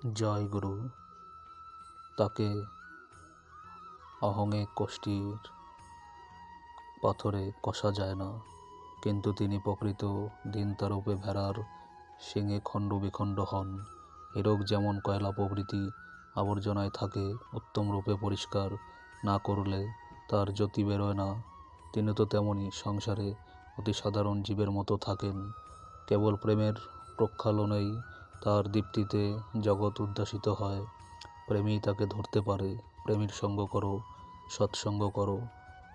জয় গুরু। তাকে অহংয়ে কোষ্ঠীর পাথরে কষা যায় না, কিন্তু তিনি প্রকৃত দিনতারূপে ভেড়ার শিঙে খণ্ড বিখণ্ড হন। হীরক যেমন কয়লা প্রভৃতি আবর্জনায় থাকে, উত্তম রূপে পরিষ্কার না করলে তার জ্যোতি বেরোয় না, তিনি তো তেমনি সংসারে অতি সাধারণ জীবের মতো থাকেন। কেবল প্রেমের প্রক্ষালনেই তার দীপ্তিতে জগৎ উদ্ভাসিত হয়। প্রেমই তাকে ধরতে পারে। প্রেমীর সঙ্গ করো, সৎসঙ্গ করো,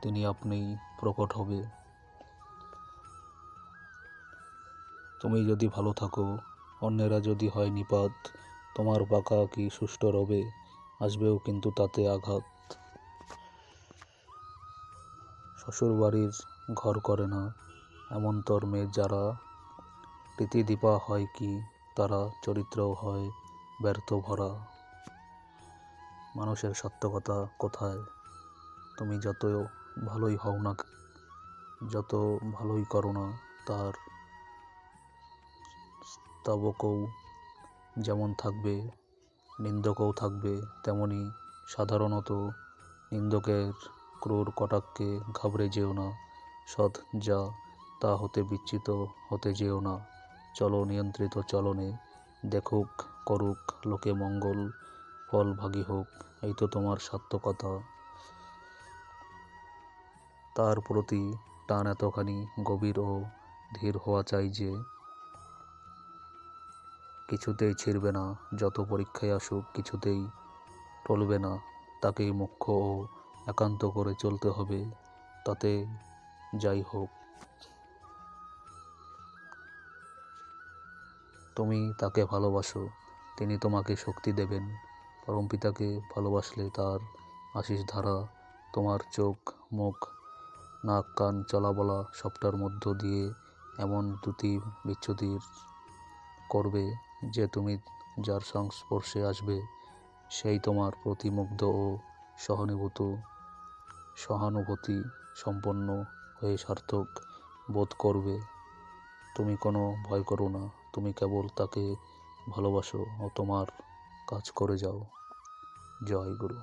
তিনি আপনিই প্রকট হবে। তুমি যদি ভালো থাকো, অন্যেরা যদি হয় নিপাত, তোমার বাঁকা কি সুষ্ঠু রবে, আসবেও কিন্তু তাতে আঘাত। শ্বশুর বাড়ির ঘর করে না এমন তোর মেয়ে যারা, প্রীতিদীপা হয় কি তারা, চরিত্রও হয় ব্যর্থ ভরা। মানুষের সার্থকতা কোথায়? তুমি যত ভালোই হও না, যত ভালোই করো না, তার স্তাবকও যেমন থাকবে, নিন্দকও থাকবে তেমনি। সাধারণত নিন্দকের ক্রূর কটাক্ষে ঘাবড়ে যেও না। সৎ যা তা হতে বিচ্যুত হতে যেও না। চলো নিয়ন্ত্রিত চলনে, দেখুক করুক লোকে মঙ্গল, ফল ভাগী হোক, এই তো তোমার সার্থকতা। তার প্রতি টান এতখানি গভীর ও ধীর হওয়া চাই যে কিছুতেই ছিঁড়বে না, যত পরীক্ষায় আসুক কিছুতেই টলবে না। তাকেই মুখ্য ও একান্ত করে চলতে হবে, তাতে যাই হোক। তুমি তাকে ভালোবাসো, তিনি তোমাকে শক্তি দেবেন। পরমপিতাকে ভালোবাসলে তার আশিস ধারা তোমার চোখ, মুখ, নাক, কান, চলাবলা সবটার মধ্য দিয়ে এমন দ্যুতি বিচ্যুতির করবে যে তুমি যার সংস্পর্শে আসবে সেই তোমার প্রতি মুগ্ধ ও সহানুভূতি সম্পন্ন হয়ে সার্থক বোধ করবে। তুমি কোনো ভয় করো না, তুমি কেবল তাকে ভালোবাসো ও তোমার কাজ করে যাও। জয় গুরু।